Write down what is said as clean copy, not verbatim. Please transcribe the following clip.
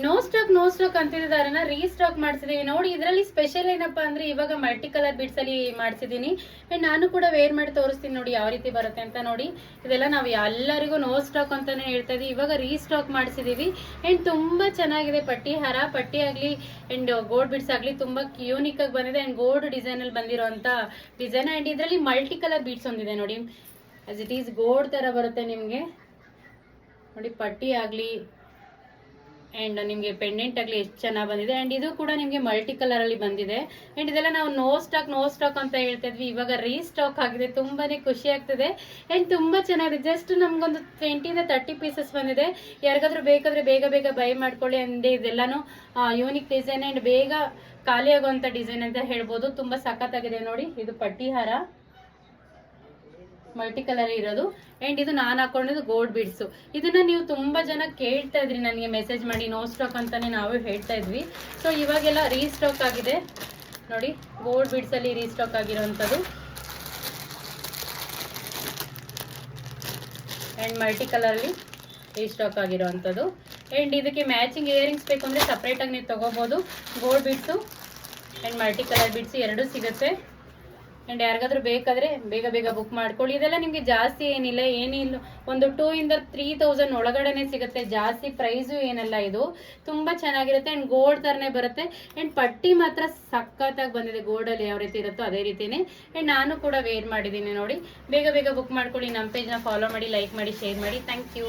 No stock ಅಂತಿದ್ದಾರನ್ನ restock ಮಾಡ್ಸಿದೀವಿ ನೋಡಿ. ಇದರಲ್ಲಿ special ಏನಪ್ಪಾ ಅಂದ್ರೆ ಇವಾಗ ಮಲ್ಟಿ ಕಲರ್ ಬಿಡ್ಸ್ ಅಲ್ಲಿ ಮಾಡ್ಸಿದೀನಿ. ಅಂಡ್ ನಾನು ಕೂಡ ವೇರ್ ಮಾಡಿ ತೋರಿಸ್ತೀನಿ ನೋಡಿ ಯಾವ ರೀತಿ ಬರುತ್ತೆ ಅಂತ. ನೋಡಿ ಇದೆಲ್ಲ ನಾವು ಎಲ್ಲರಿಗೂ ನೋ ಸ್ಟಾಕ್ ಅಂತಾನೆ ಹೇಳ್ತಾ ಇದೀವಿ, ಇವಾಗ ರೀಸ್ಟಾಕ್ ಮಾಡಿಸಿದೀವಿ. ಅಂಡ್ ತುಂಬಾ ಚೆನ್ನಾಗಿದೆ ಪಟ್ಟಿ ಹಾರ, ಪಟ್ಟಿ ಆಗ್ಲಿ ಅಂಡ್ ಗೋಲ್ಡ್ ಬಿಡ್ಸ್ ಆಗ್ಲಿ ತುಂಬಾ ಯೂನಿಕ್ ಆಗಿ ಬಂದಿದೆ. ಅಂಡ್ ಗೋಲ್ಡ್ ಡಿಸೈನ್ ಅಲ್ಲಿ ಬಂದಿರುವಂತ ಡಿಸೈನ್. ಅಂಡ್ ಇದರಲ್ಲಿ ಮಲ್ಟಿ ಕಲರ್ ಬಿಡ್ಸ್ ಒಂದಿದೆ ನೋಡಿ, ಆಸ್ ಇಟ್ ಈಸ್ ಗೋಲ್ಡ್ ತರ ಬರುತ್ತೆ ನಿಮ್ಗೆ ನೋಡಿ. ಪಟ್ಟಿ ಆಗ್ಲಿ ಅಂಡ್ ನಿಮಗೆ ಪೆಂಡೆಂಟ್ ಆಗಲಿ ಎಷ್ಟು ಚೆನ್ನಾಗಿ ಬಂದಿದೆ. ಅಂಡ್ ಇದು ಕೂಡ ನಿಮಗೆ ಮಲ್ಟಿ ಕಲರ್ ಅಲ್ಲಿ ಬಂದಿದೆ. ಅಂಡ್ ಇದೆಲ್ಲ ನಾವು ನೋ ಸ್ಟಾಕ್ ಅಂತ ಹೇಳ್ತಾ ಇದ್ವಿ, ಇವಾಗ ರೀಸ್ಟಾಕ್ ಆಗಿದೆ. ತುಂಬಾನೇ ಖುಷಿ ಆಗ್ತದೆ ಅಂಡ್ ತುಂಬಾ ಚೆನ್ನಾಗಿದೆ. ಜಸ್ಟ್ ನಮ್ಗೊಂದು 20-30 ಪೀಸಸ್ ಬಂದಿದೆ. ಯಾರಿಗಾದ್ರೂ ಬೇಕಾದ್ರೆ ಬೇಗ ಬೈ ಮಾಡ್ಕೊಳ್ಳಿ. ಅಂಡ್ ಇದೆಲ್ಲಾನು ಯೂನಿಕ್ ಡಿಸೈನ್ ಅಂಡ್ ಬೇಗ ಖಾಲಿ ಆಗುವಂತ ಡಿಸೈನ್ ಅಂತ ಹೇಳ್ಬೋದು. ತುಂಬಾ ಸಖತ್ತಾಗಿದೆ ನೋಡಿ. ಇದು ಪಟ್ಟಿ ಹಾರ ಮಲ್ಟಿ ಕಲರ್ ಇರೋದು. ಅಂಡ್ ಇದು ನಾನು ಹಾಕೊಂಡಿದ್ದು ಗೋಲ್ಡ್ ಬಿಡ್ಸು. ಇದನ್ನ ನೀವು ತುಂಬಾ ಜನ ಕೇಳ್ತಾ ಇದ್ರಿ ನನಗೆ ಮೆಸೇಜ್ ಮಾಡಿ, ನೋ ಸ್ಟಾಕ್ ಅಂತಾನೆ ನಾವು ಹೇಳ್ತಾ ಇದ್ವಿ. ಸೊ ಇವಾಗೆಲ್ಲ ರೀಸ್ಟಾಕ್ ಆಗಿದೆ ನೋಡಿ. ಗೋಲ್ಡ್ ಬಿಡ್ಸ್ ಅಲ್ಲಿ ರೀಸ್ಟಾಕ್ ಆಗಿರುವಂತದ್ದು ಅಂಡ್ ಮಲ್ಟಿ ಕಲರ್ ಅಲ್ಲಿ ರೀಸ್ಟಾಕ್ ಆಗಿರುವಂತದ್ದು. ಅಂಡ್ ಇದಕ್ಕೆ ಮ್ಯಾಚಿಂಗ್ ಇಯರಿಂಗ್ಸ್ ಬೇಕು ಅಂದ್ರೆ ಸಪ್ರೇಟ್ ಆಗಿ ನೀವು ತಗೋಬಹುದು. ಗೋಲ್ಡ್ ಬಿಡ್ಸು ಅಂಡ್ ಮಲ್ಟಿ ಕಲರ್ ಬಿಡ್ಸ್ ಎರಡು ಸಿಗುತ್ತೆ. ಅಂಡ್ ಯಾರಿಗಾದ್ರೂ ಬೇಕಾದ್ರೆ ಬೇಗ ಬುಕ್ ಮಾಡ್ಕೊಳ್ಳಿ. ಇದೆಲ್ಲ ನಿಮ್ಗೆ ಜಾಸ್ತಿ ಏನಿಲ್ಲ, ಒಂದು 2,000-3,000 ಒಳಗಡೆನೆ ಸಿಗುತ್ತೆ. ಜಾಸ್ತಿ ಪ್ರೈಸು ಏನಲ್ಲ. ಇದು ತುಂಬಾ ಚೆನ್ನಾಗಿರುತ್ತೆ ಅಂಡ್ ಗೋಲ್ಡ್ ತರನೇ ಬರುತ್ತೆ. ಅಂಡ್ ಪಟ್ಟಿ ಮಾತ್ರ ಸಖತ್ತಾಗಿ ಬಂದಿದೆ. ಗೋಲ್ಡ್ ಅಲ್ಲಿ ಯಾವ ರೀತಿ ಇರುತ್ತೋ ಅದೇ ರೀತಿನೇ. ಅಂಡ್ ನಾನು ಕೂಡ ವೇರ್ ಮಾಡಿದ್ದೀನಿ ನೋಡಿ. ಬೇಗ ಬುಕ್ ಮಾಡ್ಕೊಳ್ಳಿ. ನಮ್ಮ ಪೇಜ್ನ ಫಾಲೋ ಮಾಡಿ, ಲೈಕ್ ಮಾಡಿ, ಶೇರ್ ಮಾಡಿ. Thank you.